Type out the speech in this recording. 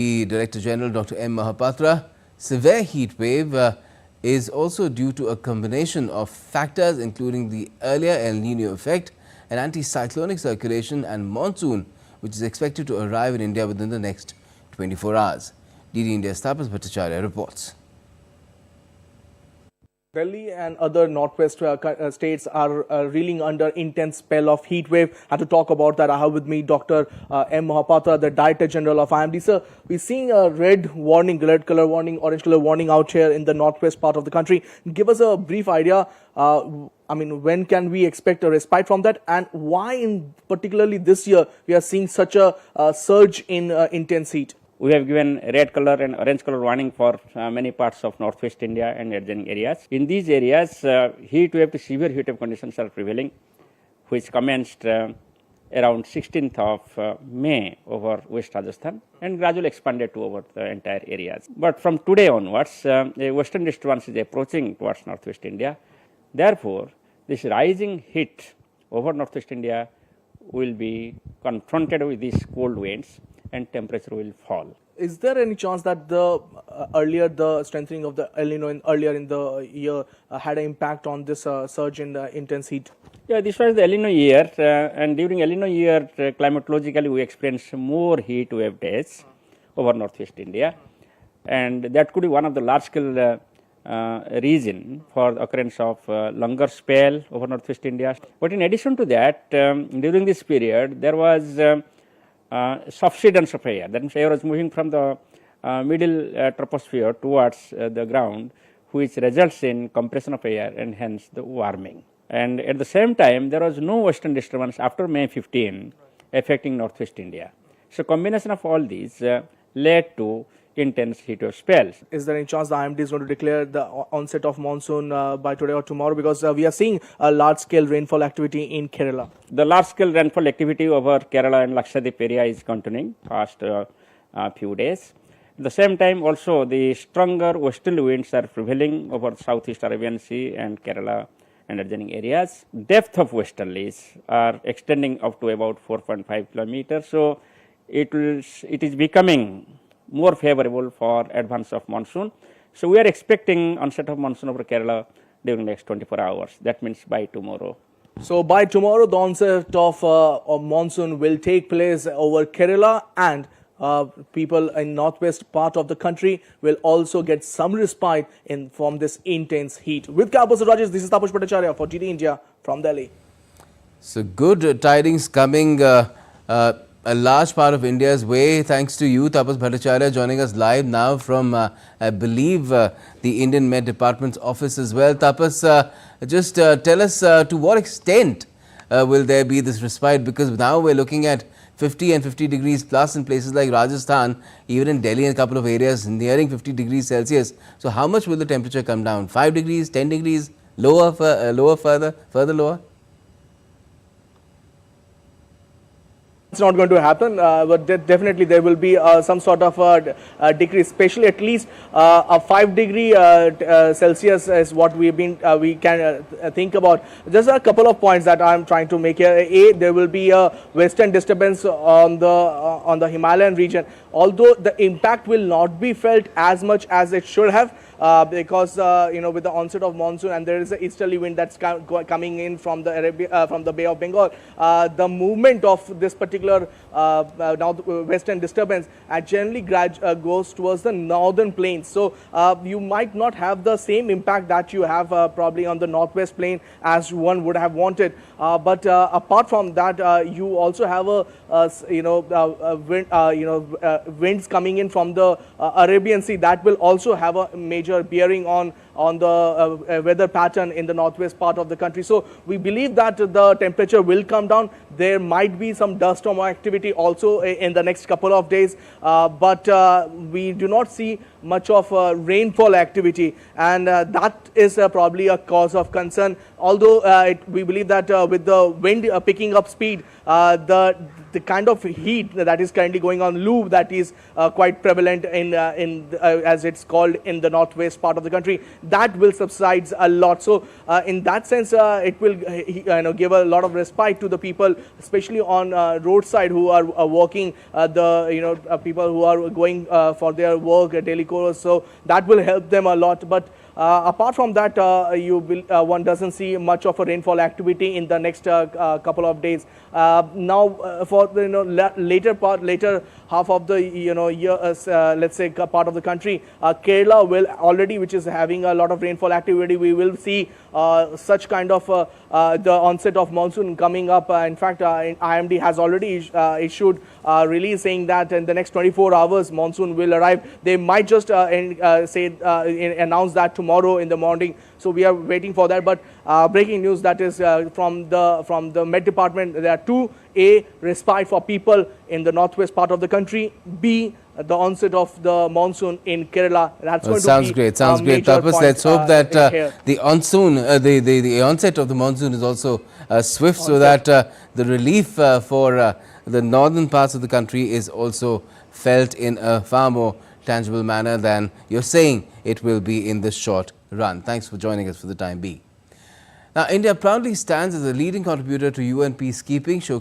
The Director General Dr. M. Mahapatra, severe heat wave is also due to a combination of factors including the earlier El Nino effect, an anticyclonic circulation and monsoon which is expected to arrive in India within the next 24 hours. DD India's Tapas Bhattacharya reports. Delhi and other northwest states are reeling under intense spell of heat wave. And to talk about that, I have with me Dr. M. Mahapatra, the Director General of IMD. Sir, we're seeing a red warning, red color warning, orange color warning out here in the northwest part of the country. Give us a brief idea. When can we expect a respite from that, and why, in particularly this year, we are seeing such a surge in intense heat? We have given red color and orange color warning for many parts of northwest India and adjacent areas. In these areas, heat wave to severe heat wave conditions are prevailing, which commenced around 16th of May over West Rajasthan and gradually expanded to over the entire areas. But from today onwards, a western disturbance is approaching towards northwest India. Therefore, this rising heat over northwest India will be confronted with these cold winds and temperature will fall. Is there any chance that the strengthening of the El Nino earlier in the year had an impact on this surge in intense heat? Yeah, this was the El Nino year, and during El Nino year, climatologically we experienced more heat wave days over northwest India, and that could be one of the large-scale reason for the occurrence of longer spell over northwest India. But in addition to that, during this period, there was subsidence of air. That means air was moving from the middle troposphere towards the ground, which results in compression of air and hence the warming. And at the same time, there was no western disturbance after May 15 affecting northwest India. So combination of all these led to intense heat wave spells. Is there any chance the IMD is going to declare the onset of monsoon by today or tomorrow? Because we are seeing a large-scale rainfall activity in Kerala. The large-scale rainfall activity over Kerala and Lakshadweep area is continuing past few days. At the same time, also the stronger westerly winds are prevailing over Southeast Arabian Sea and Kerala and adjoining areas. Depth of westerlies are extending up to about 4.5 kilometers. So it is becoming more favorable for advance of monsoon. So we are expecting onset of monsoon over Kerala during the next 24 hours. That means by tomorrow. So by tomorrow, the onset of monsoon will take place over Kerala, and people in northwest part of the country will also get some respite from this intense heat. With Campus Rajesh, this is Tapas Bhattacharya for GD India from Delhi. So good tidings coming a large part of India's way. Thanks to you, Tapas Bhattacharya, joining us live now from, I believe, the Indian Met Department's office as well. Tapas, just tell us to what extent will there be this respite, because now we're looking at 50 and 50 degrees plus in places like Rajasthan, even in Delhi and a couple of areas nearing 50 degrees Celsius. So how much will the temperature come down? 5 degrees, 10 degrees, lower, further lower? It's not going to happen, but definitely there will be some sort of decrease, especially at least a 5 degree Celsius is what we can think about. Just a couple of points that I'm trying to make here. A, there will be a western disturbance on the Himalayan region, although the impact will not be felt as much as it should have. Because with the onset of monsoon, and there is an easterly wind that's coming in from the Bay of Bengal, the movement of this particular now western disturbance generally goes towards the northern plains. So you might not have the same impact that you have probably on the northwest plain as one would have wanted. But apart from that, you also have winds coming in from the Arabian Sea that will also have a major bearing on the weather pattern in the northwest part of the country. So we believe that the temperature will come down. There might be some dust storm activity also in the next couple of days, but we do not see much of rainfall activity, and that is probably a cause of concern. Although we believe that with the wind picking up speed, the kind of heat that is currently going on, loo, that is quite prevalent in as it's called in the northwest part of the country, that will subside a lot. So in that sense, it will give a lot of respite to the people, especially on roadside, who are working, people who are going for their work, daily chorus. So that will help them a lot. But apart from that, one doesn't see much of a rainfall activity in the next couple of days. Now, for the later half of the year, let's say part of the country, Kerala will already, which is having a lot of rainfall activity. We will see such kind of the onset of monsoon coming up. In fact, IMD has already issued release saying that in the next 24 hours monsoon will arrive. They might just announce that tomorrow in the morning. So we are waiting for that. But breaking news that is from the Met Department, there are two: A, respite for people in the northwest part of the country; B, the onset of the monsoon in Kerala. That's going sounds to be great. Sounds great. Tapas, let's hope that the onset of the monsoon is also swift, so that the relief for the northern parts of the country is also felt in a far more tangible manner than you're saying it will be in the short run. Thanks for joining us for the time being. Now, India proudly stands as a leading contributor to UN peacekeeping,